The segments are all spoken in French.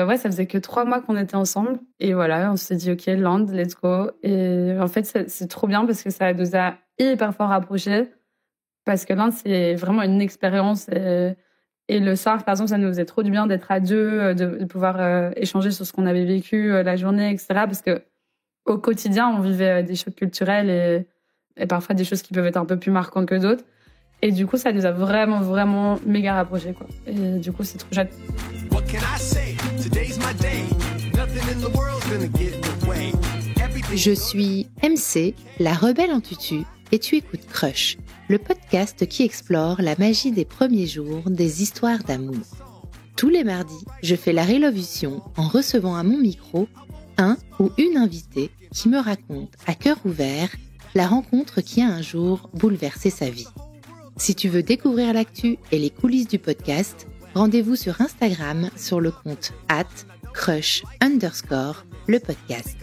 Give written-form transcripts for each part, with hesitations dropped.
Ouais, ça faisait que 3 mois qu'on était ensemble. Et voilà, on s'est dit, OK, land, let's go. Et en fait, c'est trop bien parce que ça nous a hyper fort rapprochés. Parce que l'Inde, c'est vraiment une expérience. Et le soir, par exemple, ça nous faisait trop du bien d'être à deux, de pouvoir échanger sur ce qu'on avait vécu la journée, etc. Parce que au quotidien, on vivait des chocs culturels et parfois des choses qui peuvent être un peu plus marquantes que d'autres. Et du coup, ça nous a vraiment, vraiment méga rapprochés, quoi. Et du coup, c'est trop chouette. Je suis MC, la rebelle en tutu, et tu écoutes Crush, le podcast qui explore la magie des premiers jours des histoires d'amour. Tous les mardis, je fais la révolution en recevant à mon micro un ou une invitée qui me raconte à cœur ouvert la rencontre qui a un jour bouleversé sa vie. Si tu veux découvrir l'actu et les coulisses du podcast, rendez-vous sur Instagram sur le compte @crush_le podcast.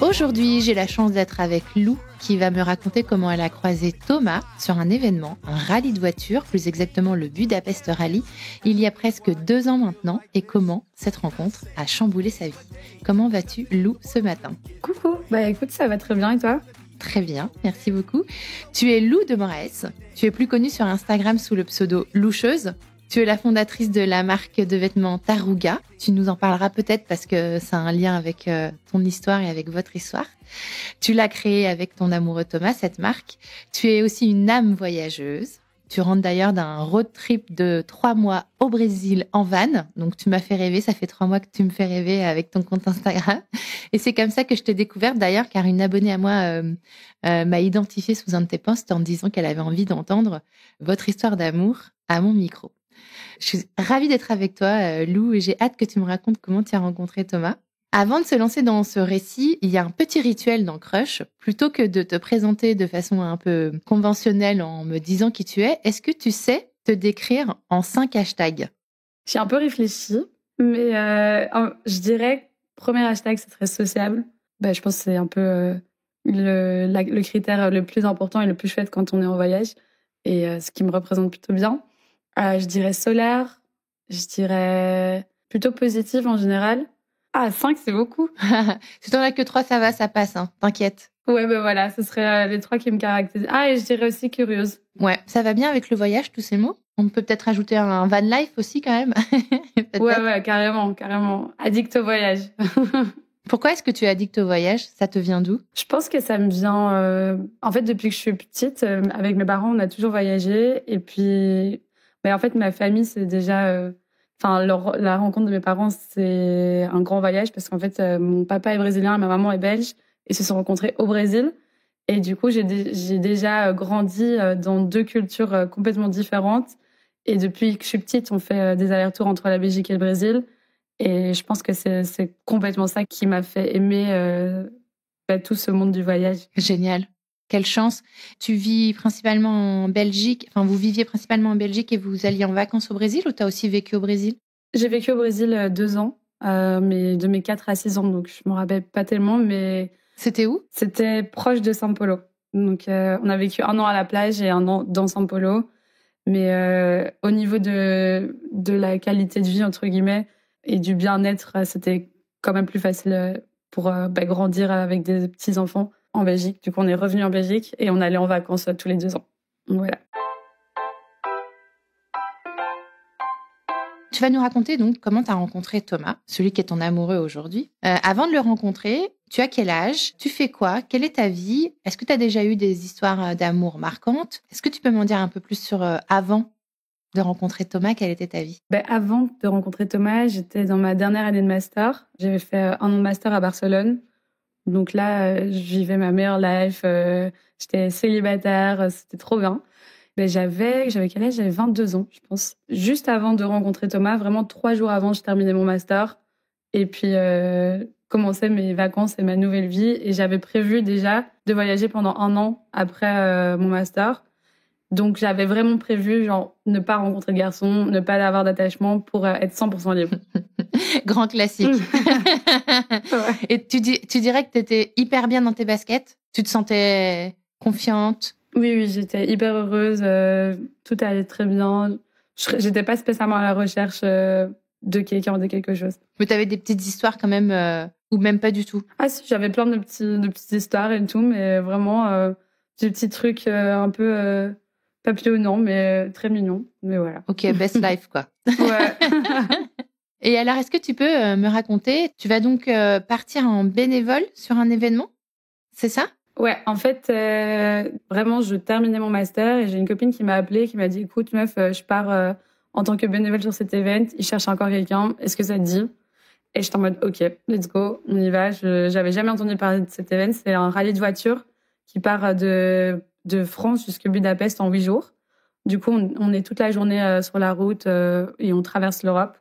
Aujourd'hui, j'ai la chance d'être avec Lou qui va me raconter comment elle a croisé Thomas sur un événement, un rallye de voitures, plus exactement le Budapest Rally, il y a presque 2 ans maintenant, et comment cette rencontre a chamboulé sa vie. Comment vas-tu, Lou, ce matin ? Coucou, écoute, ça va très bien et toi ? Très bien, merci beaucoup. Tu es Lou de Moraes. Tu es plus connue sur Instagram sous le pseudo Loucheuse. Tu es la fondatrice de la marque de vêtements Tarouga. Tu nous en parleras peut-être parce que ça a un lien avec ton histoire et avec votre histoire. Tu l'as créée avec ton amoureux Thomas, cette marque. Tu es aussi une âme voyageuse. Tu rentres d'ailleurs d'un road trip de 3 mois au Brésil en van. Donc, tu m'as fait rêver. Ça fait 3 mois que tu me fais rêver avec ton compte Instagram. Et c'est comme ça que je t'ai découverte d'ailleurs, car une abonnée à moi m'a identifiée sous un de tes posts en me disant qu'elle avait envie d'entendre votre histoire d'amour à mon micro. Je suis ravie d'être avec toi, Lou, et j'ai hâte que tu me racontes comment tu as rencontré Thomas. Avant de se lancer dans ce récit, il y a un petit rituel dans Crush. Plutôt que de te présenter de façon un peu conventionnelle en me disant qui tu es, est-ce que tu sais te décrire en 5 hashtags ? J'ai un peu réfléchi, mais je dirais, premier hashtag, c'est très sociable. Je pense que c'est un peu le critère le plus important et le plus chouette quand on est en voyage, et ce qui me représente plutôt bien. Je dirais solaire, je dirais plutôt positive en général. 5, c'est beaucoup. Si t'en as que 3, ça va, ça passe, hein, t'inquiète. Ouais, voilà, ce serait les 3 qui me caractérisent. Et je dirais aussi curieuse. Ouais, ça va bien avec le voyage, tous ces mots. On peut peut-être ajouter un van life aussi quand même. Ouais, carrément. Addict au voyage. Pourquoi est-ce que tu es addict au voyage ? Ça te vient d'où ? Je pense que ça me vient... En fait, depuis que je suis petite, avec mes parents, on a toujours voyagé. Et puis, en fait, ma famille, c'est déjà... la rencontre de mes parents, c'est un grand voyage parce qu'en fait, mon papa est brésilien et ma maman est belge. Ils se sont rencontrés au Brésil. Et du coup, j'ai déjà grandi dans 2 cultures complètement différentes. Et depuis que je suis petite, on fait des allers-retours entre la Belgique et le Brésil. Et je pense que c'est complètement ça qui m'a fait aimer tout ce monde du voyage. Génial. Quelle chance. Tu vis principalement en Belgique, enfin vous viviez principalement en Belgique et vous alliez en vacances au Brésil, ou tu as aussi vécu au Brésil ? J'ai vécu au Brésil 2 ans, mais de mes 4 à 6 ans, donc je me rappelle pas tellement, mais... C'était où ? C'était proche de São Paulo. Donc on a vécu 1 an à la plage et 1 an dans São Paulo. Mais au niveau de la qualité de vie, entre guillemets, et du bien-être, c'était quand même plus facile pour grandir avec des petits-enfants en Belgique. Du coup, on est revenu en Belgique et on allait en vacances tous les 2 ans. Donc, voilà. Tu vas nous raconter donc comment tu as rencontré Thomas, celui qui est ton amoureux aujourd'hui. Avant de le rencontrer, tu as quel âge ? Tu fais quoi ? Quelle est ta vie ? Est-ce que tu as déjà eu des histoires d'amour marquantes ? Est-ce que tu peux m'en dire un peu plus sur avant de rencontrer Thomas, quelle était ta vie ? Avant de rencontrer Thomas, j'étais dans ma dernière année de master. J'avais fait 1 an de master à Barcelone. Donc là, je vivais ma meilleure life. J'étais célibataire, c'était trop bien. J'avais quel âge ? J'avais 22 ans, je pense. Juste avant de rencontrer Thomas, vraiment 3 jours avant, je terminais mon master. Et puis, commençaient mes vacances et ma nouvelle vie. Et j'avais prévu déjà de voyager pendant 1 an après mon master. Donc, j'avais vraiment prévu, ne pas rencontrer de garçon, ne pas avoir d'attachement pour être 100% libre. Grand classique. Ouais. Et tu dirais que tu étais hyper bien dans tes baskets ? Tu te sentais confiante ? Oui, j'étais hyper heureuse. Tout allait très bien. J'étais pas spécialement à la recherche de quelqu'un ou de quelque chose. Mais t'avais des petites histoires quand même, ou même pas du tout? Ah si, j'avais plein de petites histoires et tout, mais vraiment des petits trucs un peu papillonnants, mais très mignons. Mais voilà. Ok, best life, quoi. Ouais. Et alors, est-ce que tu peux me raconter, tu vas donc partir en bénévole sur un événement? C'est ça? Ouais, en fait, vraiment, je terminais mon master et j'ai une copine qui m'a appelée, qui m'a dit, écoute, meuf, je pars en tant que bénévole sur cet event. Il cherche encore quelqu'un. Est-ce que ça te dit? Et j'étais en mode, OK, let's go, on y va. J'avais jamais entendu parler de cet event. C'est un rallye de voitures qui part de France jusqu'à Budapest en 8 jours. Du coup, on est toute la journée sur la route et on traverse l'Europe.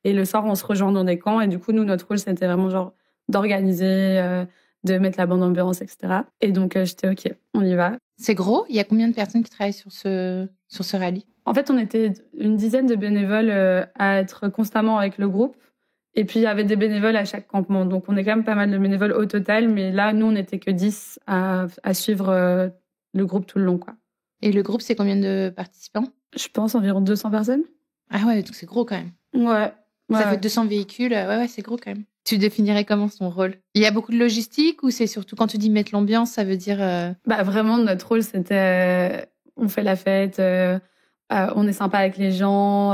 Et le soir, on se rejoint dans des camps. Et du coup, nous, notre rôle, c'était vraiment genre d'organiser, de mettre la bonne ambiance, etc. Et donc, j'étais OK, on y va. C'est gros? Il y a combien de personnes qui travaillent sur ce rallye? En fait, on était une dizaine de bénévoles à être constamment avec le groupe. Et puis, il y avait des bénévoles à chaque campement. Donc, on est quand même pas mal de bénévoles au total. Mais là, nous, on n'était que 10 à suivre le groupe tout le long, quoi. Et le groupe, c'est combien de participants? Je pense environ 200 personnes. Ah ouais, donc c'est gros quand même. Ouais. Ça fait 200 véhicules. Ouais, c'est gros quand même. Tu définirais comment son rôle? Il y a beaucoup de logistique ou c'est surtout quand tu dis mettre l'ambiance, ça veut dire... Bah, vraiment, notre rôle, c'était... on fait la fête, on est sympa avec les gens,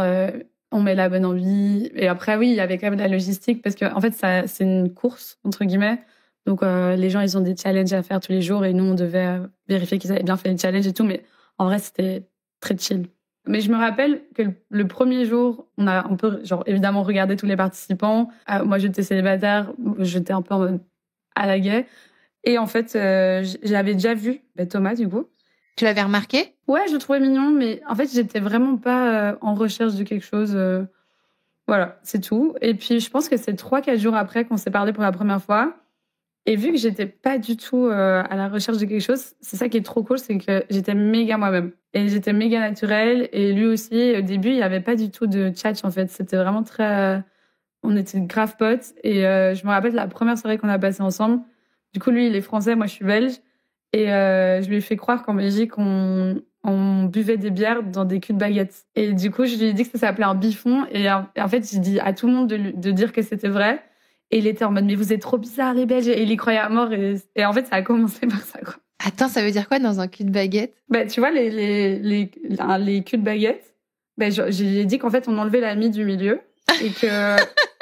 on met la bonne envie. Et après, oui, il y avait quand même de la logistique parce que, en fait, c'est une course, entre guillemets. Donc, les gens, ils ont des challenges à faire tous les jours et nous, on devait vérifier qu'ils avaient bien fait les challenges et tout. Mais en vrai, c'était très chill. Mais je me rappelle que le premier jour, on a un peu, genre, évidemment, regardé tous les participants. Moi, j'étais célibataire, j'étais un peu en mode à la guet. Et en fait, j'avais déjà vu Thomas, du coup. Tu l'avais remarqué? Ouais, je le trouvais mignon, mais en fait, j'étais vraiment pas en recherche de quelque chose. Voilà, c'est tout. Et puis, je pense que c'est 3-4 jours après qu'on s'est parlé pour la première fois. Et vu que j'étais pas du tout à la recherche de quelque chose, c'est ça qui est trop cool, c'est que j'étais méga moi-même. Et j'étais méga naturelle. Et lui aussi, au début, il y avait pas du tout de tchatch, en fait. C'était vraiment très... on était grave potes. Et je me rappelle de la première soirée qu'on a passée ensemble. Du coup, lui, il est français, moi, je suis belge. Et je lui ai fait croire qu'en Belgique, on buvait des bières dans des culs de baguettes. Et du coup, je lui ai dit que ça s'appelait un bifon. Et en fait, j'ai dit à tout le monde de dire que c'était vrai. Et il était en mode, mais vous êtes trop bizarres, les Belges. Et il y croyait à mort. Et en fait, ça a commencé par ça, quoi. Attends, ça veut dire quoi dans un cul de baguette? Bah, tu vois, les culs de baguettes, bah, j'ai dit qu'en fait, on enlevait la mie du milieu et que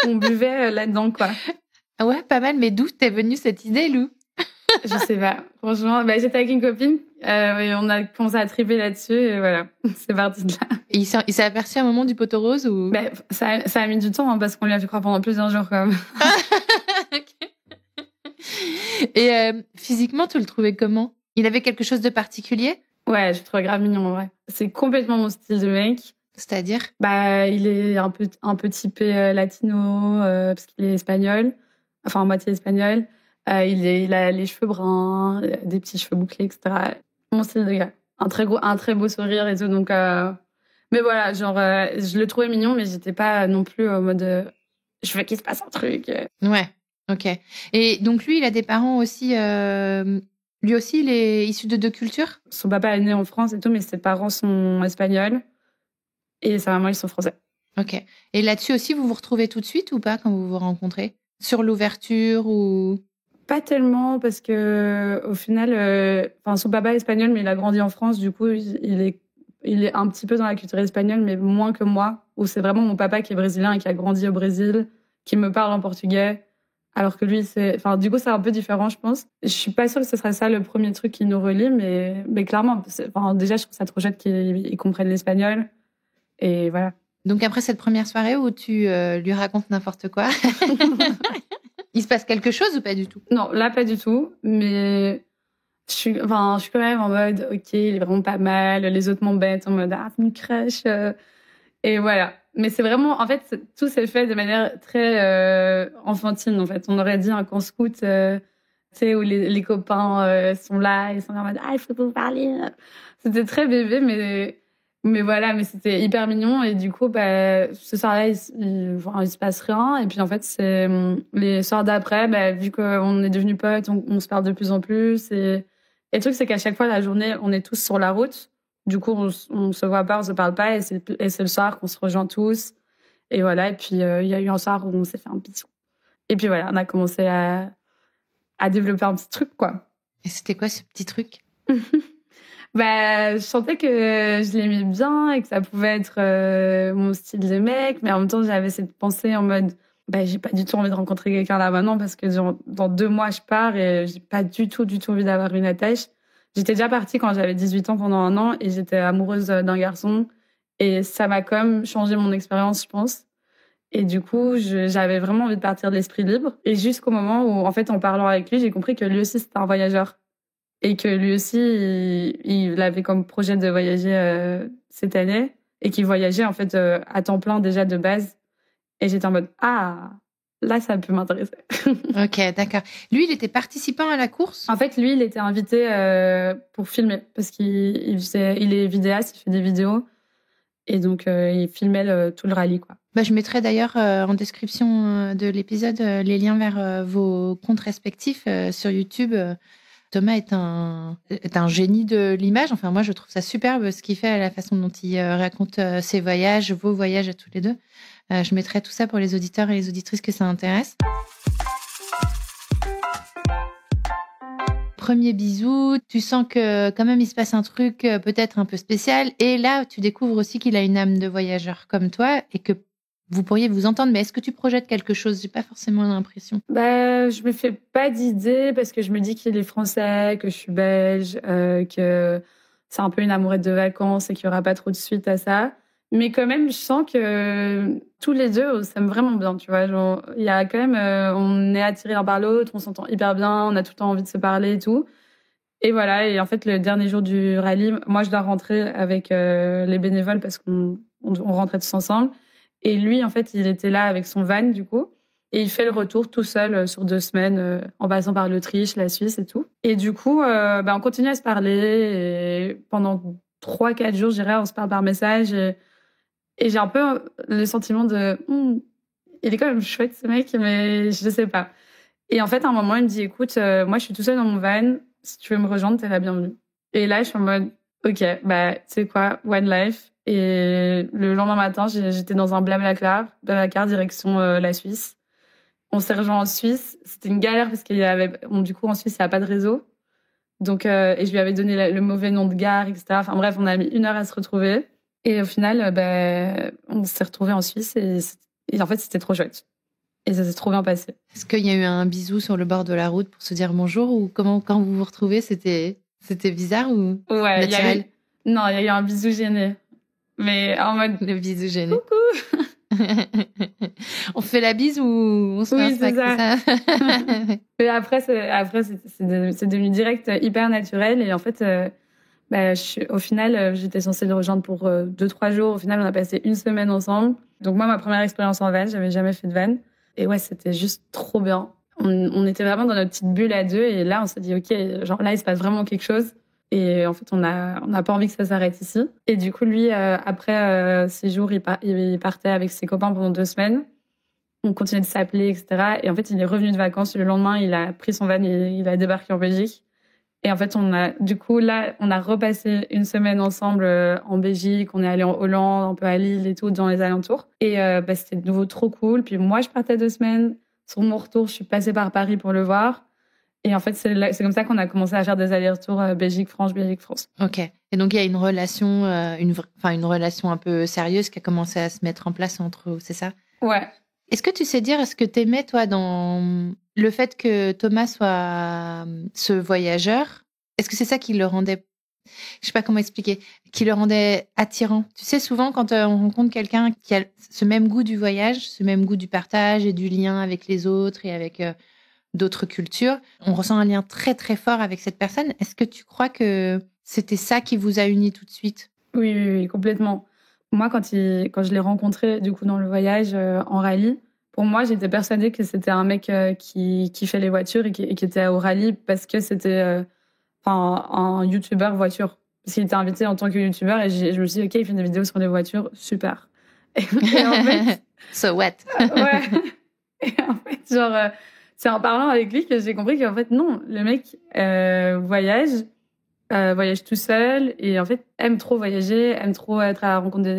on buvait là-dedans, quoi. Ouais, pas mal. Mais d'où t'es venue cette idée, Lou? Je sais pas. Franchement, bah, j'étais avec une copine et on a commencé à triper là-dessus et voilà, c'est parti de là. Et il s'est aperçu à un moment du poteau rose ou? Bah, ça a mis du temps parce qu'on lui a fait croire pendant plusieurs jours quand même. Okay. Et physiquement, tu le trouvais comment? Il avait quelque chose de particulier? Ouais, je le trouvais grave mignon en vrai. C'est complètement mon style de mec. C'est-à-dire? Bah, il est un peu typé latino parce qu'il est espagnol, enfin à moitié espagnol. Il a les cheveux bruns, des petits cheveux bouclés, etc. Mon style de gars. Un très beau sourire et tout. Donc, mais voilà, genre, je le trouvais mignon, mais j'étais pas non plus en mode, je veux qu'il se passe un truc. Ouais, ok. Et donc lui, il a des parents aussi. Lui aussi, il est issu de deux cultures? Son papa est né en France et tout, mais ses parents sont espagnols et sa maman, ils sont français. Ok. Et là-dessus aussi, vous vous retrouvez tout de suite ou pas quand vous vous rencontrez? Sur l'ouverture ou? Pas tellement parce que au final, son papa est espagnol, mais il a grandi en France. Du coup, il est un petit peu dans la culture espagnole, mais moins que moi. Où c'est vraiment mon papa qui est brésilien et qui a grandi au Brésil, qui me parle en portugais, alors que lui, du coup, c'est un peu différent, je pense. Je suis pas sûre que ce serait ça le premier truc qui nous relie, mais clairement, déjà, je trouve ça trop chouette qu'ils comprennent l'espagnol. Et voilà. Donc après cette première soirée où tu lui racontes n'importe quoi. Il se passe quelque chose ou pas du tout? Non, là, pas du tout. Mais je suis quand même en mode, OK, il est vraiment pas mal. Les autres m'embêtent en mode, c'est une crèche. Et voilà. Mais c'est vraiment, en fait, tout s'est fait de manière très enfantine, en fait. On aurait dit un camp scout, tu sais, où les copains sont là, ils sont en mode, il faut vous parler. C'était très bébé, mais voilà, mais c'était hyper mignon. Et du coup, ce soir-là, il se passe rien. Et puis, en fait, c'est les soirs d'après, vu qu'on est devenus potes, on se parle de plus en plus. Et le truc, c'est qu'à chaque fois, la journée, on est tous sur la route. Du coup, on se voit pas, on se parle pas, et c'est le soir qu'on se rejoint tous. Et voilà, et puis il y a eu un soir où on s'est fait un bisou. Et puis voilà, on a commencé à développer un petit truc, quoi. Et c'était quoi ce petit truc? Je sentais que je l'aimais bien et que ça pouvait être mon style de mec, mais en même temps, j'avais cette pensée en mode, j'ai pas du tout envie de rencontrer quelqu'un là maintenant parce que dans 2 mois, je pars et j'ai pas du tout envie d'avoir une attache. J'étais déjà partie quand j'avais 18 ans pendant 1 an et j'étais amoureuse d'un garçon et ça m'a comme changé mon expérience, je pense. Et du coup, j'avais vraiment envie de partir de l'esprit libre. Et jusqu'au moment où, en fait, en parlant avec lui, j'ai compris que lui aussi, c'était un voyageur. Et que lui aussi, il avait comme projet de voyager cette année. Et qu'il voyageait, en fait, à temps plein déjà de base. Et j'étais en mode, ah, là, ça peut m'intéresser. Ok, d'accord. Lui, il était participant à la course? En fait, lui, il était invité pour filmer. Parce il est vidéaste, il fait des vidéos. Et donc, il filmait tout le rallye, quoi. Je mettrai d'ailleurs en description de l'épisode les liens vers vos comptes respectifs sur YouTube. Thomas est un génie de l'image. Enfin, moi, je trouve ça superbe ce qu'il fait, la façon dont il raconte ses voyages, vos voyages à tous les deux. Je mettrai tout ça pour les auditeurs et les auditrices que ça intéresse. Premier bisou, tu sens que quand même il se passe un truc peut-être un peu spécial. Et là, tu découvres aussi qu'il a une âme de voyageur comme toi et que vous pourriez vous entendre. Mais est-ce que tu projettes quelque chose? J'ai pas forcément l'impression. Je me fais pas d'idée parce que je me dis qu'il est français, que je suis belge, que c'est un peu une amourette de vacances et qu'il y aura pas trop de suite à ça. Mais quand même, je sens que tous les deux, on s'aime vraiment bien, tu vois. Genre, il y a quand même, on est attirés l'un par l'autre, on s'entend hyper bien, on a tout le temps envie de se parler et tout. Et voilà. Et en fait, le dernier jour du rallye, moi, je dois rentrer avec les bénévoles parce qu'on rentrait tous ensemble. Et lui, en fait, il était là avec son van, du coup. Et il fait le retour tout seul sur 2 semaines, en passant par l'Autriche, la Suisse et tout. Et du coup, on continue à se parler. Et pendant 3-4 jours, je dirais, on se parle par message. Et j'ai un peu le sentiment de... il est quand même chouette, ce mec, mais je sais pas. Et en fait, à un moment, il me dit, écoute, moi, je suis tout seul dans mon van. Si tu veux me rejoindre, t'es la bienvenue. Et là, je suis en mode, ok, tu sais quoi, one life. Et le lendemain matin, j'étais dans un Blablacar direction la Suisse. On s'est rejoint en Suisse. C'était une galère parce qu'il y avait, du coup, en Suisse, il n'y a pas de réseau. Donc, et je lui avais donné le mauvais nom de gare, etc. Enfin bref, on a mis 1 heure à se retrouver. Et au final, on s'est retrouvés en Suisse et en fait, c'était trop chouette. Et ça s'est trop bien passé. Est-ce qu'il y a eu un bisou sur le bord de la route pour se dire bonjour ou comment, quand vous vous retrouvez, c'était bizarre ou naturel? Non, il y a eu un bisou gêné. Mais en mode... Le bisou gêné. Coucou. On fait la bise ou on se fait un sac, c'est ça. Et après, c'est devenu direct, hyper naturel. Et en fait, au final, j'étais censée le rejoindre pour 2-3 jours. Au final, on a passé 1 semaine ensemble. Donc moi, ma première expérience en van, j'avais jamais fait de van. Et ouais, c'était juste trop bien. On était vraiment dans notre petite bulle à deux. Et là, on s'est dit, OK, genre là, il se passe vraiment quelque chose. Et en fait, on n'a pas envie que ça s'arrête ici. Et du coup, lui, après 6 jours, il partait avec ses copains pendant 2 semaines. On continuait de s'appeler, etc. Et en fait, il est revenu de vacances. Le lendemain, il a pris son van et il a débarqué en Belgique. Et en fait, on a repassé 1 semaine ensemble en Belgique. On est allé en Hollande, un peu à Lille et tout, dans les alentours. Et c'était de nouveau trop cool. Puis moi, je partais 2 semaines. Sur mon retour, je suis passée par Paris pour le voir. Et en fait, c'est comme ça qu'on a commencé à faire des allers-retours Belgique-France, Belgique-France. Ok. Et donc, il y a une relation, une relation un peu sérieuse qui a commencé à se mettre en place entre vous, c'est ça? Ouais. Est-ce que tu sais dire, est-ce que t'aimais, toi, dans le fait que Thomas soit ce voyageur? Est-ce que c'est ça qui le rendait, je sais pas comment expliquer, qui le rendait attirant? Tu sais, souvent, quand on rencontre quelqu'un qui a ce même goût du voyage, ce même goût du partage et du lien avec les autres et avec d'autres cultures, on ressent un lien très, très fort avec cette personne. Est-ce que tu crois que c'était ça qui vous a unis tout de suite? Oui, complètement. Moi, quand je l'ai rencontré, du coup, dans le voyage en rallye, pour moi, j'étais persuadée que c'était un mec qui fait les voitures et qui était au rallye parce que c'était un youtubeur voiture. Parce qu'il était invité en tant que youtubeur et je me suis dit, OK, il fait des vidéos sur les voitures, super. Et en fait... So what? Ouais. Et en fait, c'est en parlant avec lui que j'ai compris qu'en fait, non, le mec voyage voyage tout seul et en fait aime trop voyager, aime trop être à la rencontre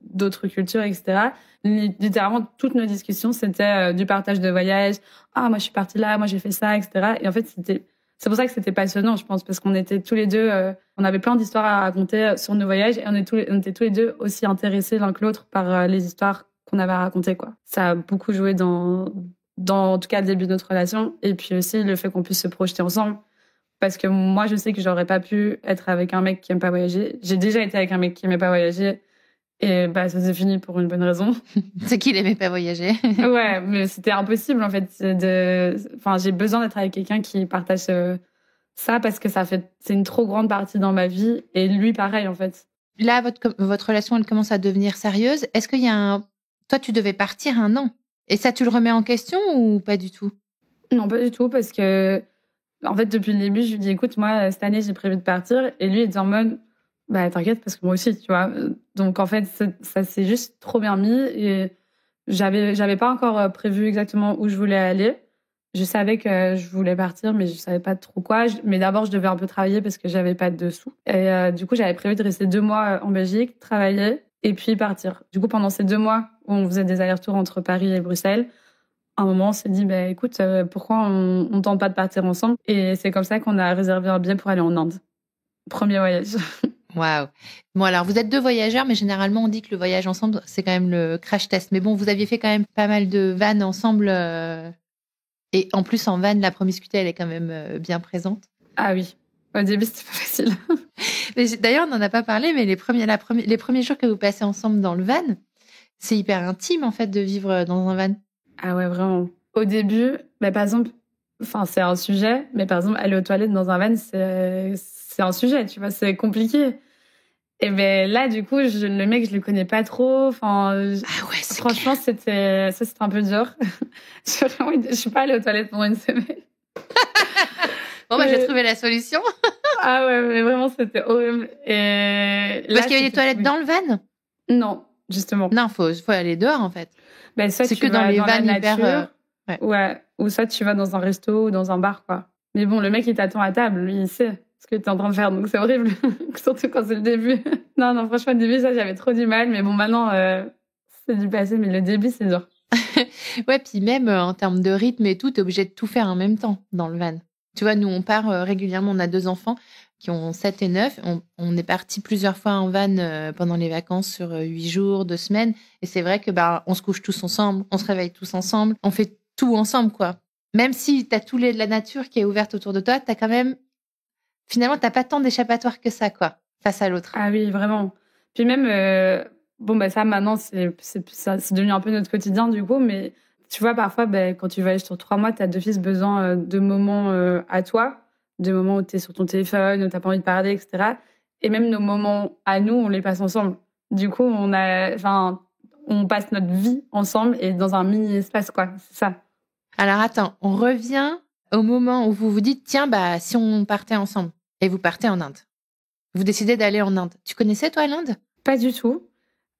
d'autres cultures, etc. Littéralement, toutes nos discussions, c'était du partage de voyage. Ah, moi, je suis partie là, moi, j'ai fait ça, etc. Et en fait, c'est pour ça que c'était passionnant, je pense, parce qu'on était tous les deux, on avait plein d'histoires à raconter sur nos voyages et on était tous les deux aussi intéressés l'un que l'autre par les histoires qu'on avait à raconter, quoi. Ça a beaucoup joué dans, en tout cas, le début de notre relation. Et puis aussi, le fait qu'on puisse se projeter ensemble. Parce que moi, je sais que j'aurais pas pu être avec un mec qui aime pas voyager. J'ai déjà été avec un mec qui aimait pas voyager. Et bah, ça s'est fini pour une bonne raison. C'est qu'il aimait pas voyager. Ouais, mais c'était impossible, en fait, enfin, j'ai besoin d'être avec quelqu'un qui partage ça parce que c'est une trop grande partie dans ma vie. Et lui, pareil, en fait. Là, votre relation, elle commence à devenir sérieuse. Est-ce qu'il y a toi, tu devais partir 1 an. Et ça, tu le remets en question ou pas du tout? Non, pas du tout, parce que, en fait, depuis le début, je lui dis, écoute, moi, cette année, j'ai prévu de partir. Et lui, il était en mode, bah, t'inquiète, parce que moi aussi, tu vois. Donc, en fait, ça s'est juste trop bien mis. Et j'avais pas encore prévu exactement où je voulais aller. Je savais que je voulais partir, mais je savais pas trop quoi. Mais d'abord, je devais un peu travailler parce que j'avais pas de sous. Et du coup, j'avais prévu de rester 2 mois en Belgique, travailler, et puis partir. Du coup, pendant ces 2 mois où on faisait des allers-retours entre Paris et Bruxelles, à un moment, on s'est dit, bah, écoute, pourquoi on tente pas de partir ensemble? Et c'est comme ça qu'on a réservé un billet pour aller en Inde. Premier voyage. Waouh. Bon, alors, vous êtes 2 voyageurs, mais généralement, on dit que le voyage ensemble, c'est quand même le crash test. Mais bon, vous aviez fait quand même pas mal de vannes ensemble. Et en plus, en van, la promiscuité, elle est quand même bien présente. Ah oui. Au début, c'était pas facile. Mais d'ailleurs, on n'en a pas parlé, mais les premiers jours que vous passez ensemble dans le van, c'est hyper intime, en fait, de vivre dans un van. Ah ouais, vraiment. Au début, bah, par exemple, enfin, c'est un sujet, mais par exemple, aller aux toilettes dans un van, c'est un sujet, tu vois, c'est compliqué. Et ben là, du coup, le mec, je le connais pas trop. Enfin, Ah ouais, c'est franchement, c'était un peu dur. Je suis pas allée aux toilettes pendant une semaine. Bon, bah, j'ai trouvé la solution. Ah ouais, mais vraiment, c'était horrible. Et là, parce qu'il y avait des toilettes dans le van? Non, justement. Non, faut aller dehors, en fait. Ben, soit c'est tu que dans vas les dans vannes la hyper. nature, Ouais. Ouais. Ou soit tu vas dans un resto ou dans un bar, quoi. Mais bon, le mec, il t'attend à table. Lui, il sait ce que t'es en train de faire. Donc, c'est horrible. Surtout quand c'est le début. Non, franchement, au début, ça, j'avais trop du mal. Mais bon, maintenant, c'est du passé. Mais le début, c'est dur. Ouais, puis même en termes de rythme et tout, t'es obligé de tout faire en même temps dans le van. Tu vois, nous, on part régulièrement. On a 2 enfants qui ont 7 et 9. On est partis plusieurs fois en van pendant les vacances sur 8 jours, 2 semaines. Et c'est vrai que bah, on se couche tous ensemble, on se réveille tous ensemble, on fait tout ensemble, quoi. Même si t'as tous de la nature qui est ouverte autour de toi, finalement, t'as pas tant d'échappatoire que ça, quoi, face à l'autre. Ah oui, vraiment. Puis même, bon, bah, ça, maintenant, c'est devenu un peu notre quotidien, du coup. Mais tu vois, parfois, bah, quand tu voyages sur 3 mois, t'as d'office besoin de moments à toi, de moments où t'es sur ton téléphone, où t'as pas envie de parler, etc. Et même nos moments à nous, on les passe ensemble. Du coup, on passe notre vie ensemble et dans un mini-espace, quoi. C'est ça. Alors, attends, on revient au moment où vous vous dites, tiens, bah, si on partait ensemble, et vous partez en Inde. Vous décidez d'aller en Inde. Tu connaissais, toi, l'Inde? Pas du tout.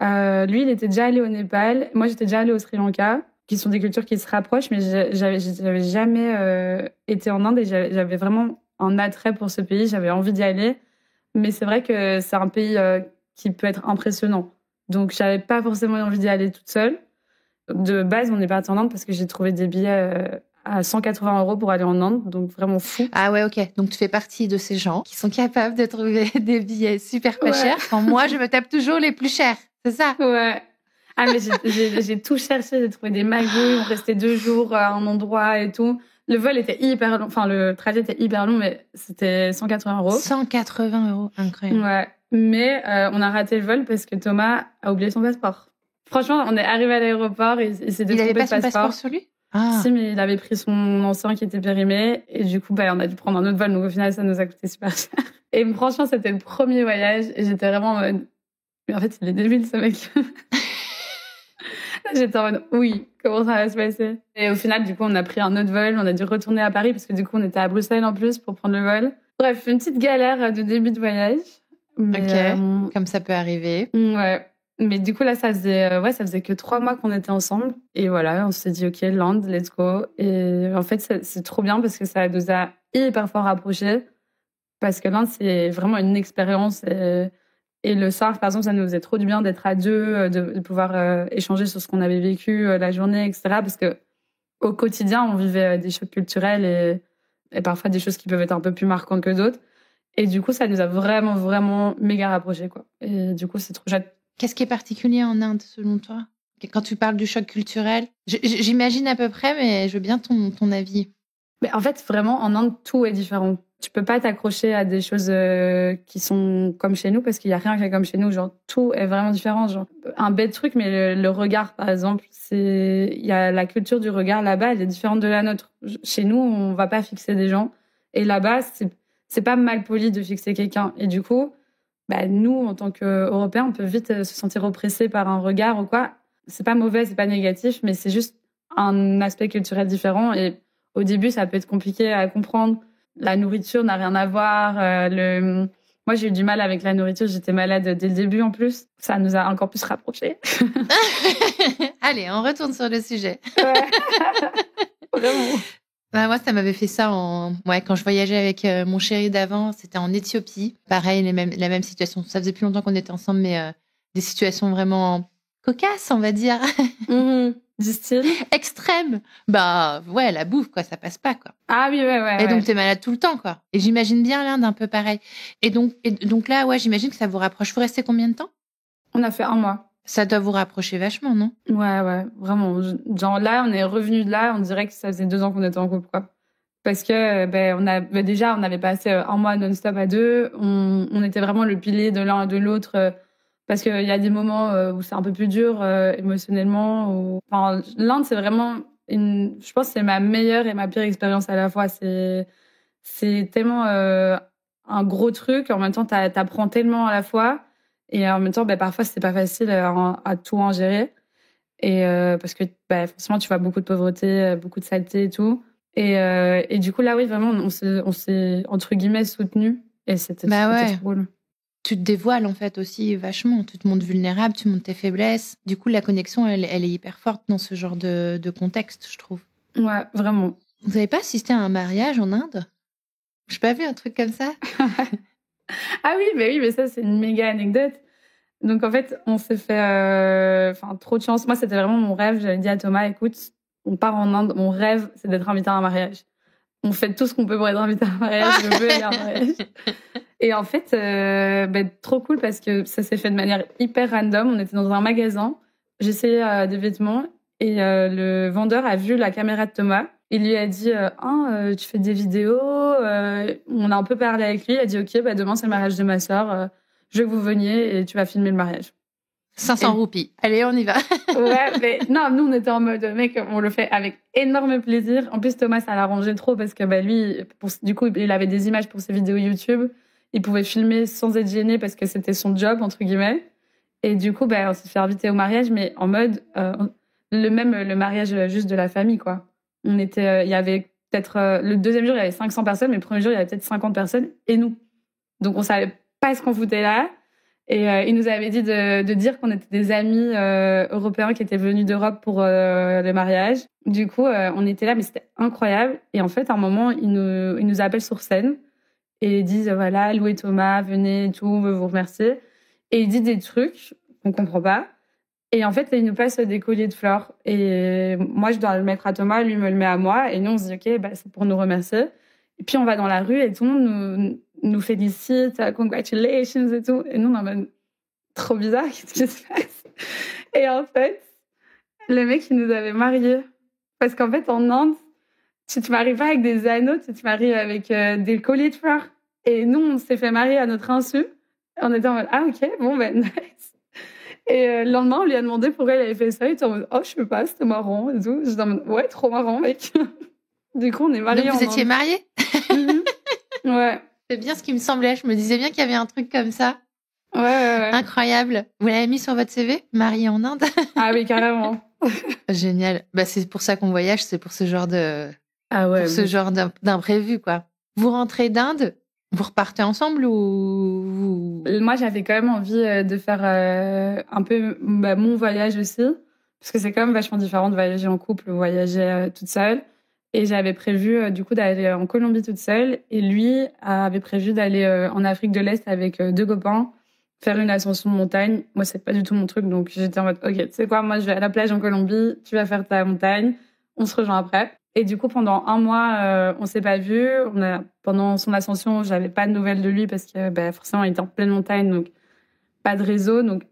Lui, il était déjà allé au Népal. Moi, j'étais déjà allée au Sri Lanka, qui sont des cultures qui se rapprochent, mais j'avais jamais été en Inde et j'avais vraiment un attrait pour ce pays. J'avais envie d'y aller. Mais c'est vrai que c'est un pays qui peut être impressionnant. Donc, j'avais pas forcément envie d'y aller toute seule. De base, on est parti en Inde parce que j'ai trouvé des billets à 180 € pour aller en Inde. Donc, vraiment fou. Ah ouais, ok. Donc, tu fais partie de ces gens qui sont capables de trouver des billets super pas Ouais. chers. Quand moi, je me tape toujours les plus chers. C'est ça? Ouais. Ah, mais j'ai tout cherché. J'ai trouvé des magouilles. On restait 2 jours à un endroit et tout. Le vol était hyper long. Enfin, le trajet était hyper long, mais c'était 180 €. 180 €. Incroyable. Ouais. Mais on a raté le vol parce que Thomas a oublié son passeport. Franchement, on est arrivé à l'aéroport et il s'est Il avait détrompé pas de son passeport sur lui? Ah. Si, mais il avait pris son ancien qui était périmé. Et du coup, bah, on a dû prendre un autre vol. Donc au final, ça nous a coûté super cher. Et franchement, c'était le premier voyage. Et j'étais vraiment en mode... Mais en fait, il est débile, ce mec. J'étais en mode, oui, comment ça va se passer? Et au final, du coup, on a pris un autre vol. On a dû retourner à Paris parce que du coup, on était à Bruxelles en plus pour prendre le vol. Bref, une petite galère de début de voyage. Mais, ok, comme ça peut arriver. Ouais. Mais du coup, là, ça faisait que 3 mois qu'on était ensemble. Et voilà, on s'est dit, OK, land, let's go. Et en fait, c'est trop bien parce que ça nous a hyper fort rapprochés. Parce que l'Inde, c'est vraiment une expérience. Et le surf, par exemple, ça nous faisait trop du bien d'être à deux, de pouvoir échanger sur ce qu'on avait vécu la journée, etc. Parce que au quotidien, on vivait des chocs culturels et parfois des choses qui peuvent être un peu plus marquantes que d'autres. Et du coup, ça nous a vraiment, vraiment méga rapprochés, quoi. Et du coup, c'est trop chouette. Qu'est-ce qui est particulier en Inde, selon toi? Quand tu parles du choc culturel, j'imagine à peu près, mais je veux bien ton avis. Mais en fait, vraiment, en Inde, tout est différent. Tu peux pas t'accrocher à des choses qui sont comme chez nous parce qu'il y a rien qui est comme chez nous. Genre, tout est vraiment différent. Genre, un bête truc, mais le regard, par exemple, il y a la culture du regard là-bas, elle est différente de la nôtre. Chez nous, on va pas fixer des gens. Et là-bas, c'est pas mal poli de fixer quelqu'un. Et du coup, bah, nous, en tant qu'Européens, on peut vite se sentir oppressé par un regard ou quoi. C'est pas mauvais, c'est pas négatif, mais c'est juste un aspect culturel différent. Et au début, ça peut être compliqué à comprendre. La nourriture n'a rien à voir. Moi, j'ai eu du mal avec la nourriture. J'étais malade dès le début en plus. Ça nous a encore plus rapprochés. Allez, on retourne sur le sujet. Ouais. Vraiment. Bah, moi, ça m'avait fait ça quand je voyageais avec mon chéri d'avant. C'était en Éthiopie. Pareil, la même situation. Ça faisait plus longtemps qu'on était ensemble, mais des situations vraiment cocasses, on va dire. Du style extrême. Bah ouais, la bouffe, quoi, ça passe pas, quoi. Ah oui, ouais. Et donc, t'es malade tout le temps, quoi. Et j'imagine bien l'Inde un peu pareil. Et donc là, ouais, j'imagine que ça vous rapproche. Vous restez combien de temps? On a fait 1 mois. Ça doit vous rapprocher vachement, non? Ouais, vraiment. Genre là, on est revenu de là, on dirait que ça faisait 2 ans qu'on était en couple, quoi. Parce que on avait passé 1 mois non-stop à deux. On était vraiment le pilier de l'un et de l'autre. Parce qu'il y a des moments où c'est un peu plus dur émotionnellement. Enfin, l'Inde, c'est vraiment je pense que c'est ma meilleure et ma pire expérience à la fois. C'est tellement un gros truc. En même temps, t'apprends tellement à la fois. Et en même temps, parfois, c'est pas facile à tout en gérer. Et parce que forcément, tu vois beaucoup de pauvreté, beaucoup de saleté et tout. Et du coup, là, oui, vraiment, on s'est entre guillemets soutenus. Et c'était ouais. cool. Tu te dévoiles en fait aussi vachement. Tu te montres vulnérable, tu montres tes faiblesses. Du coup, la connexion, elle est hyper forte dans ce genre de contexte, je trouve. Ouais, vraiment. Vous n'avez pas assisté à un mariage en Inde? J'ai pas vu un truc comme ça. Ah oui, mais ça, c'est une méga anecdote. Donc, en fait, on s'est fait trop de chance. Moi, c'était vraiment mon rêve. J'avais dit à Thomas, écoute, on part en Inde. Mon rêve, c'est d'être invité à un mariage. On fait tout ce qu'on peut pour être invité à un mariage. Je veux aller à un mariage. Et en fait, trop cool parce que ça s'est fait de manière hyper random. On était dans un magasin. J'essayais des vêtements et le vendeur a vu la caméra de Thomas. Il lui a dit tu fais des vidéos. On a un peu parlé avec lui. Il a dit ok, demain c'est le mariage de ma sœur. Je veux que vous veniez et tu vas filmer le mariage. 500 roupies. Allez, on y va. Ouais, mais non, nous on était en mode mec, on le fait avec énorme plaisir. En plus Thomas, ça l'arrangeait trop parce que lui, du coup, il avait des images pour ses vidéos YouTube. Il pouvait filmer sans être gêné parce que c'était son job entre guillemets. Et du coup, on s'est fait inviter au mariage, mais en mode le mariage juste de la famille, quoi. On était, il y avait peut-être le deuxième jour il y avait 500 personnes, mais le premier jour il y avait peut-être 50 personnes et nous. Donc on savait pas ce qu'on foutait là. Et il nous avait dit de dire qu'on était des amis européens qui étaient venus d'Europe pour le mariage. Du coup, on était là, mais c'était incroyable. Et en fait, à un moment, il nous appelle sur scène et ils disent voilà, Lou et Thomas, venez et tout, on veut vous remercier. Et il dit des trucs qu'on comprend pas. Et en fait, il nous passe des colliers de fleurs. Et moi, je dois le mettre à Thomas, lui me le met à moi. Et nous, on se dit ok, c'est pour nous remercier. Et puis on va dans la rue et tout le monde nous félicite, congratulations et tout. Et nous, on est en mode trop bizarre, qu'est-ce qui se passe? Et en fait, le mec, il nous avait mariés. Parce qu'en fait, en Inde, tu te maries pas avec des anneaux, tu te maries avec des colliers de fleurs. Et nous, on s'est fait marier à notre insu. On était en mode ah ok, bon nice. Et le lendemain, on lui a demandé pourquoi il avait fait ça. Il était en mode oh je sais pas, c'était marrant et tout. J'étais en mode ouais, trop marrant mec. Du coup, on est mariés. Donc vous étiez mariés? Ouais. C'est bien ce qui me semblait. Je me disais bien qu'il y avait un truc comme ça. Ouais. Incroyable. Vous l'avez mis sur votre CV? Marié en Inde? Ah oui, carrément. Génial. C'est pour ça qu'on voyage, c'est pour ce genre genre d'imprévu, quoi. Vous rentrez d'Inde, vous repartez ensemble ou... Moi, j'avais quand même envie de faire un peu mon voyage aussi. Parce que c'est quand même vachement différent de voyager en couple ou voyager toute seule. Et j'avais prévu, du coup, d'aller en Colombie toute seule. Et lui avait prévu d'aller en Afrique de l'Est avec 2 copains, faire une ascension de montagne. Moi, c'est pas du tout mon truc, donc j'étais en mode, OK, tu sais quoi, moi, je vais à la plage en Colombie, tu vas faire ta montagne, on se rejoint après. Et du coup, pendant 1 mois, on s'est pas vus. Pendant son ascension, j'avais pas de nouvelles de lui parce que, forcément, il était en pleine montagne, donc pas de réseau. Donc,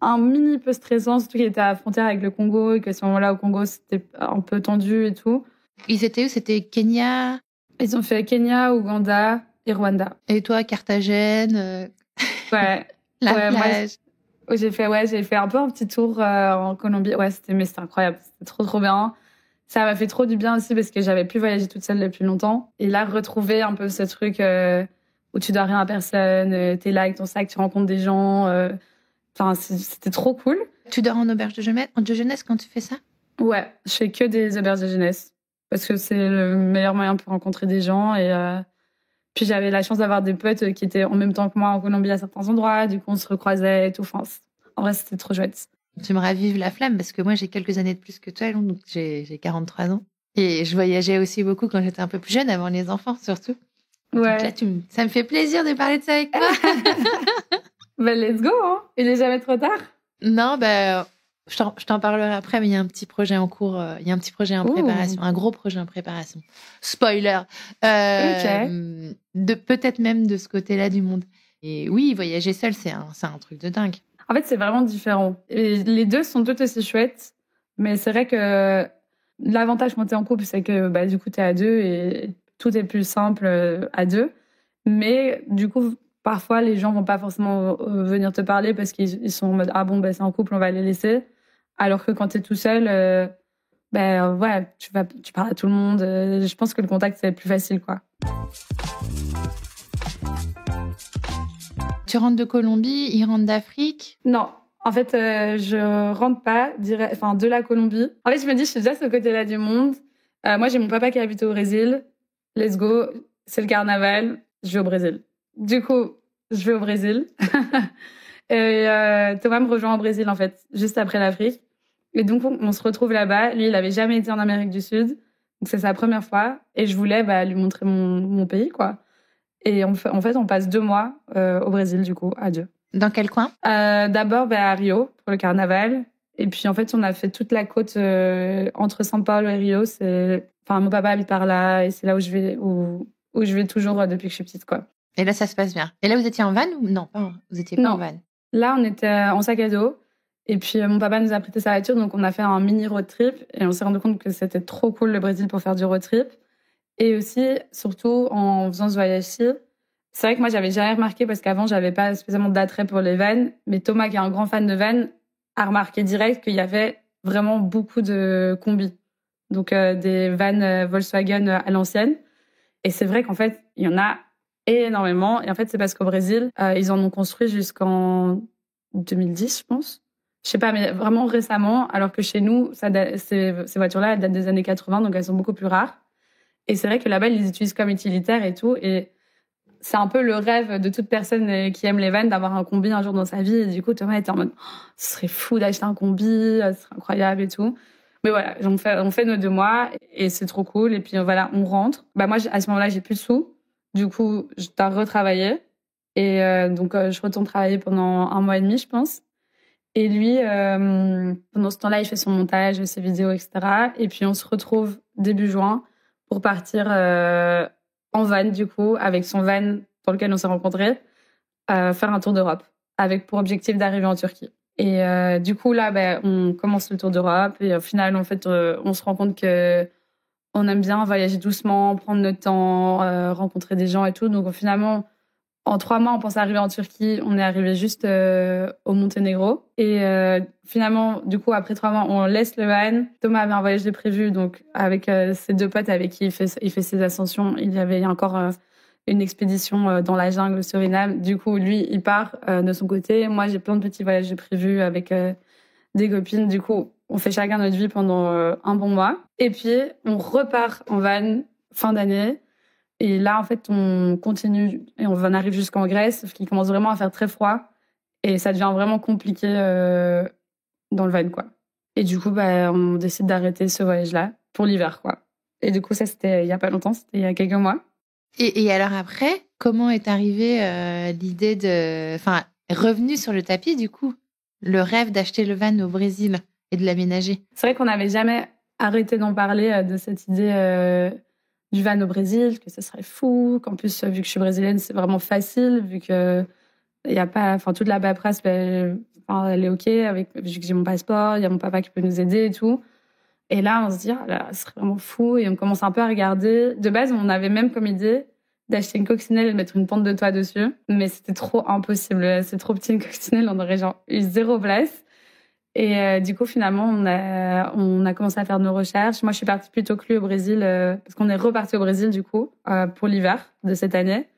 un mini peu stressant, surtout qu'il était à la frontière avec le Congo et qu'à ce moment-là, au Congo, c'était un peu tendu et tout. Ils étaient où? C'était Kenya? Ils ont fait Kenya, Ouganda et Rwanda. Et toi, Carthagène, Ouais. la Ouais, plage? j'ai fait un peu un petit tour en Colombie. Ouais, c'était incroyable. C'était trop, trop bien. Ça m'a fait trop du bien aussi parce que j'avais plus voyagé toute seule depuis longtemps. Et là, retrouver un peu ce truc où tu dois rien à personne, t'es là avec ton sac, tu rencontres des gens. Enfin, c'était trop cool. Tu dors en auberge de jeunesse quand tu fais ça? Ouais, je fais que des auberges de jeunesse parce que c'est le meilleur moyen pour rencontrer des gens. Et puis j'avais la chance d'avoir des potes qui étaient en même temps que moi en Colombie à certains endroits. Du coup, on se recroisait et tout. Enfin, en vrai, c'était trop chouette. Tu me ravives la flamme parce que moi, j'ai quelques années de plus que toi, donc j'ai 43 ans. Et je voyageais aussi beaucoup quand j'étais un peu plus jeune, avant les enfants surtout. Ouais. Donc là, ça me fait plaisir de parler de ça avec toi. Let's go, hein. Il est jamais trop tard. Non, je t'en parlerai après, mais il y a un petit projet en cours, il y a un petit projet en préparation, un gros projet en préparation. Spoiler. Peut-être même de ce côté-là du monde. Et oui, voyager seul, c'est un truc de dingue. En fait, c'est vraiment différent. Et les deux sont tout aussi chouettes, mais c'est vrai que l'avantage quand t'es en couple, c'est que du coup, t'es à deux et tout est plus simple à deux. Mais du coup, parfois, les gens vont pas forcément venir te parler parce qu'ils sont en mode « Ah bon, c'est en couple, on va les laisser ». Alors que quand t'es tout seul, ouais, tu parles à tout le monde. Je pense que le contact, c'est plus facile, quoi. Tu rentres de Colombie, ils rentrent d'Afrique? Non. En fait, je rentre pas de la Colombie. En fait, je me dis, je suis déjà de ce côté-là du monde. Moi, j'ai mon papa qui habite au Brésil. Let's go. C'est le carnaval. Je vais au Brésil. Du coup, je vais au Brésil. Et Thomas me rejoint au Brésil, en fait, juste après l'Afrique. Et donc, on se retrouve là-bas. Lui, il avait jamais été en Amérique du Sud. Donc, c'est sa première fois. Et je voulais lui montrer mon pays, quoi. Et en fait, on passe 2 mois au Brésil, du coup, à 2. Dans quel coin? D'abord à Rio, pour le carnaval. Et puis, en fait, on a fait toute la côte entre São Paulo et Rio. Mon papa habite par là et c'est là où je vais toujours depuis que je suis petite, quoi. Et là, ça se passe bien. Et là, vous étiez en van ou non? Vous étiez pas en van? Là, on était en sac à dos. Et puis, mon papa nous a prêté sa voiture, donc on a fait un mini road trip. Et on s'est rendu compte que c'était trop cool, le Brésil, pour faire du road trip. Et aussi, surtout, en faisant ce voyage-ci, c'est vrai que moi, j'avais jamais remarqué parce qu'avant, j'avais pas spécialement d'attrait pour les vannes. Mais Thomas, qui est un grand fan de vannes, a remarqué direct qu'il y avait vraiment beaucoup de combis. Donc, des vannes Volkswagen à l'ancienne. Et c'est vrai qu'en fait, il y en a énormément. Et en fait, c'est parce qu'au Brésil, ils en ont construit jusqu'en 2010, je pense. Je sais pas, mais vraiment récemment. Alors que chez nous, ces voitures-là, elles datent des années 80, donc elles sont beaucoup plus rares. Et c'est vrai que là-bas, ils les utilisent comme utilitaires et tout. Et c'est un peu le rêve de toute personne qui aime les vannes d'avoir un combi un jour dans sa vie. Et du coup, Thomas était en mode, ce serait fou d'acheter un combi, ce serait incroyable et tout. Mais voilà, on fait nos 2 mois et c'est trop cool. Et puis voilà, on rentre. Moi, à ce moment-là, j'ai plus de sous. Du coup, je dois retravailler. Et donc, je retourne travailler pendant 1 mois et demi, je pense. Et lui, pendant ce temps-là, il fait son montage, ses vidéos, etc. Et puis, on se retrouve début juin pour partir en van, du coup, avec son van dans lequel on s'est rencontrés, faire un tour d'Europe, avec pour objectif d'arriver en Turquie. Et du coup, là, on commence le tour d'Europe. Et au final, en fait, on se rend compte que on aime bien voyager doucement, prendre notre temps, rencontrer des gens et tout. Donc, finalement, en 3 mois, on pense arriver en Turquie. On est arrivé juste au Monténégro. Et finalement, du coup, après 3 mois, on laisse le van. Thomas avait un voyage de prévu, donc avec ses 2 potes avec qui il fait ses ascensions. Il y avait encore une expédition dans la jungle au Suriname. Du coup, lui, il part de son côté. Moi, j'ai plein de petits voyages de prévus avec des copines. Du coup, on fait chacun notre vie pendant un bon mois. Et puis, on repart en van fin d'année. Et là, en fait, on continue et on en arrive jusqu'en Grèce, sauf qu'il commence vraiment à faire très froid. Et ça devient vraiment compliqué dans le van, quoi. Et du coup, on décide d'arrêter ce voyage-là pour l'hiver, quoi. Et du coup, ça, c'était il y a pas longtemps, c'était il y a quelques mois. Et alors après, comment est arrivée l'idée enfin, revenu sur le tapis du coup, le rêve d'acheter le van au Brésil et de l'aménager? C'est vrai qu'on n'avait jamais arrêté d'en parler de cette idée du van au Brésil, que ce serait fou, qu'en plus, vu que je suis brésilienne, c'est vraiment facile, vu que il y a pas, enfin, toute la paperasse, enfin, elle est OK avec, vu que j'ai mon passeport, il y a mon papa qui peut nous aider et tout. Et là, on se dit, ah là, ce serait vraiment fou. Et on commence un peu à regarder. De base, on avait même comme idée d'acheter une coccinelle et de mettre une pente de toit dessus. Mais c'était trop impossible. C'est trop petit une coccinelle. On aurait genre eu 0 place. Et du coup, finalement, on a commencé à faire nos recherches. Moi, je suis partie plutôt que lui au Brésil, parce qu'on est reparti au Brésil, du coup, pour l'hiver de cette année.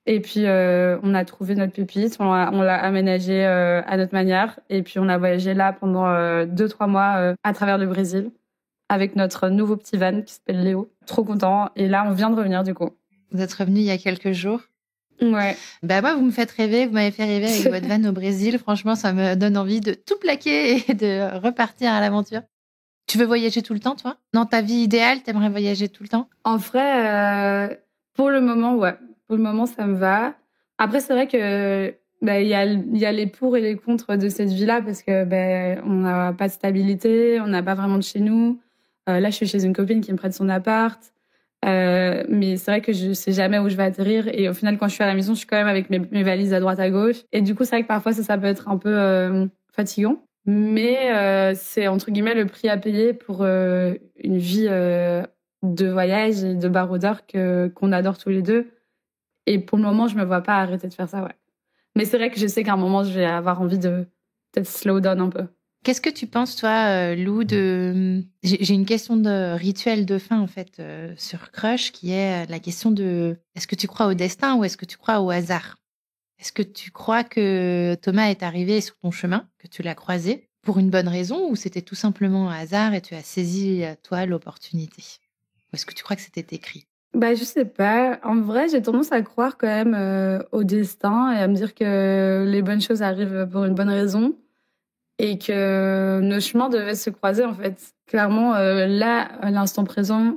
Et puis, on a trouvé notre pépite, on l'a aménagé à notre manière. Et puis, on a voyagé là pendant 2-3 mois à travers le Brésil avec notre nouveau petit van qui s'appelle Léo. Trop content. Et là, on vient de revenir, du coup. Vous êtes revenu il y a quelques jours. Ouais. Bah moi, vous me faites rêver, vous m'avez fait rêver avec votre van au Brésil. Franchement, ça me donne envie de tout plaquer et de repartir à l'aventure. Tu veux voyager tout le temps, toi? Dans ta vie idéale, t'aimerais voyager tout le temps? En vrai, pour le moment, ouais. Pour le moment, ça me va. Après, c'est vrai que il y a les pour et les contre de cette vie-là parce que on n'a pas de stabilité, on n'a pas vraiment de chez nous. Là, je suis chez une copine qui me prête son appart. Mais c'est vrai que je sais jamais où je vais atterrir. Et au final, quand je suis à la maison, je suis quand même avec mes valises à droite à gauche. Et du coup, c'est vrai que parfois, ça peut être un peu fatigant. Mais c'est entre guillemets le prix à payer pour une vie de voyage et de baroudeur qu'on adore tous les deux. Et pour le moment, je me vois pas arrêter de faire ça, ouais. Mais c'est vrai que je sais qu'à un moment, je vais avoir envie de peut-être slow down un peu. Qu'est-ce que tu penses, toi, Lou, de... J'ai une question de rituel de fin, en fait, sur Crush, qui est la question de est-ce que tu crois au destin ou est-ce que tu crois au hasard? Est-ce que tu crois que Thomas est arrivé sur ton chemin, que tu l'as croisé pour une bonne raison ou c'était tout simplement un hasard et tu as saisi, toi, l'opportunité? Ou est-ce que tu crois que c'était écrit? Je sais pas. En vrai, j'ai tendance à croire quand même au destin et à me dire que les bonnes choses arrivent pour une bonne raison. Et que nos chemins devaient se croiser, en fait. Clairement, là, à l'instant présent,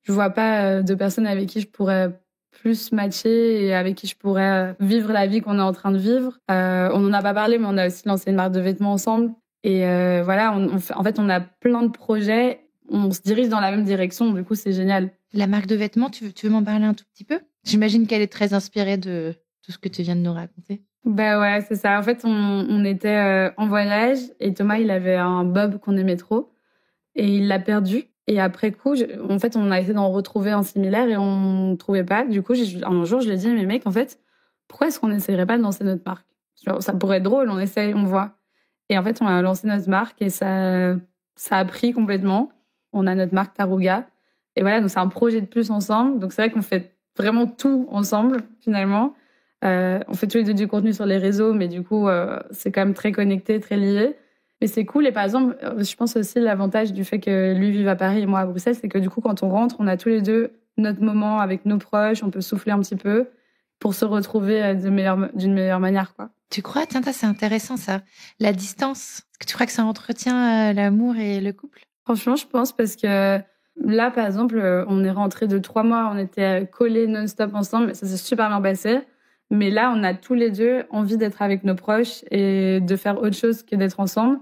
je vois pas de personne avec qui je pourrais plus matcher et avec qui je pourrais vivre la vie qu'on est en train de vivre. On n'en a pas parlé, mais on a aussi lancé une marque de vêtements ensemble. Et voilà, en fait, on a plein de projets. On se dirige dans la même direction, du coup, c'est génial. La marque de vêtements, tu veux m'en parler un tout petit peu? J'imagine qu'elle est très inspirée de tout ce que tu viens de nous raconter. Ouais, c'est ça. En fait, on était en voyage et Thomas, il avait un bob qu'on aimait trop et il l'a perdu. Et après coup, en fait, on a essayé d'en retrouver un similaire et on ne trouvait pas. Du coup, un jour, je lui ai dit, mais mec, en fait, pourquoi est-ce qu'on n'essayerait pas de lancer notre marque? Genre, ça pourrait être drôle, on essaye, on voit. Et en fait, on a lancé notre marque et ça a pris complètement. On a notre marque Tarouga. Et voilà, donc c'est un projet de plus ensemble. Donc c'est vrai qu'on fait vraiment tout ensemble, finalement. On fait tous les deux du contenu sur les réseaux, mais du coup, c'est quand même très connecté, très lié. Mais c'est cool. Et par exemple, je pense aussi l'avantage du fait que lui vive à Paris et moi à Bruxelles, c'est que du coup, quand on rentre, on a tous les deux notre moment avec nos proches, on peut souffler un petit peu pour se retrouver d'une meilleure manière, quoi. Tu crois? Tiens, c'est intéressant ça. La distance, est-ce que tu crois que ça entretient l'amour et le couple? Franchement, je pense parce que là, par exemple, on est rentrés de 3 mois, on était collés non-stop ensemble, ça s'est super bien passé. Mais là, on a tous les deux envie d'être avec nos proches et de faire autre chose que d'être ensemble.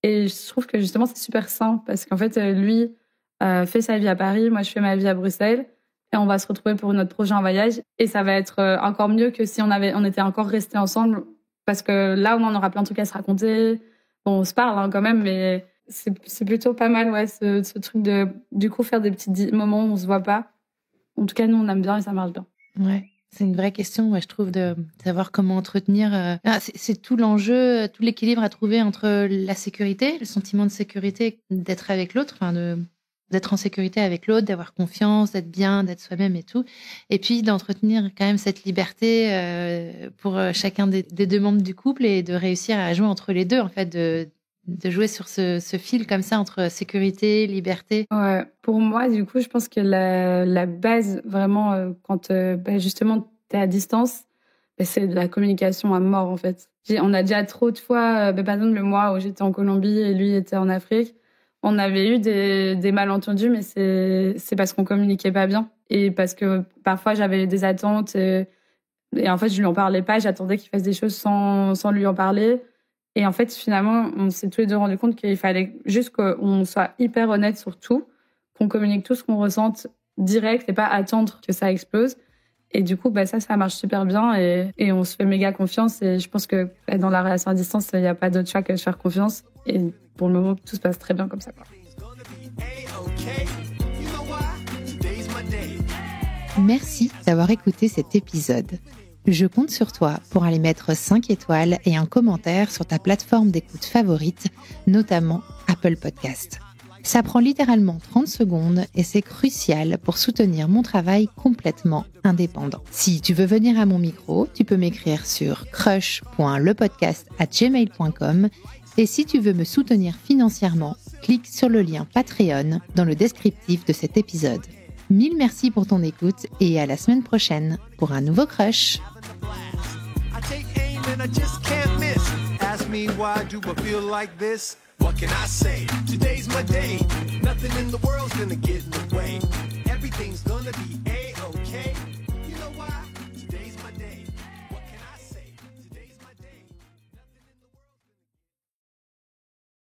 Et je trouve que justement, c'est super sain parce qu'en fait, lui fait sa vie à Paris, moi, je fais ma vie à Bruxelles. Et on va se retrouver pour notre prochain voyage. Et ça va être encore mieux que si on était encore restés ensemble. Parce que là, au moins, on aura plein de trucs à se raconter. Bon, on se parle quand même, mais c'est plutôt pas mal, ouais, ce truc de, du coup, faire des petits moments où on se voit pas. En tout cas, nous, on aime bien et ça marche bien. Ouais. C'est une vraie question, je trouve, de savoir comment entretenir. C'est tout l'enjeu, tout l'équilibre à trouver entre la sécurité, le sentiment de sécurité, d'être avec l'autre, d'être en sécurité avec l'autre, d'avoir confiance, d'être bien, d'être soi-même et tout. Et puis d'entretenir quand même cette liberté pour chacun des deux membres du couple et de réussir à jouer entre les deux, en fait, de jouer sur ce fil comme ça entre sécurité, liberté. Ouais, pour moi, du coup, je pense que la base, vraiment, quand justement t'es à distance, c'est de la communication à mort, en fait. On a déjà trop de fois, par exemple, le mois où j'étais en Colombie et lui était en Afrique, On avait eu des malentendus, mais c'est parce qu'on communiquait pas bien. Et parce que parfois, j'avais des attentes et en fait, je lui en parlais pas. J'attendais qu'il fasse des choses sans lui en parler. Et en fait, finalement, on s'est tous les deux rendu compte qu'il fallait juste qu'on soit hyper honnête sur tout, qu'on communique tout ce qu'on ressente direct et pas attendre que ça explose. Et du coup, ça marche super bien et on se fait méga confiance. Et je pense que dans la relation à distance, il n'y a pas d'autre choix que de faire confiance. Et pour le moment, tout se passe très bien comme ça, quoi. Merci d'avoir écouté cet épisode. Je compte sur toi pour aller mettre 5 étoiles et un commentaire sur ta plateforme d'écoute favorite, notamment Apple Podcast. Ça prend littéralement 30 secondes et c'est crucial pour soutenir mon travail complètement indépendant. Si tu veux venir à mon micro, tu peux m'écrire sur crush.lepodcast@gmail.com et si tu veux me soutenir financièrement, clique sur le lien Patreon dans le descriptif de cet épisode. 1000 merci pour ton écoute et à la semaine prochaine pour un nouveau Crush. What can I say? Today's my day. Nothing in the world's gonna get in the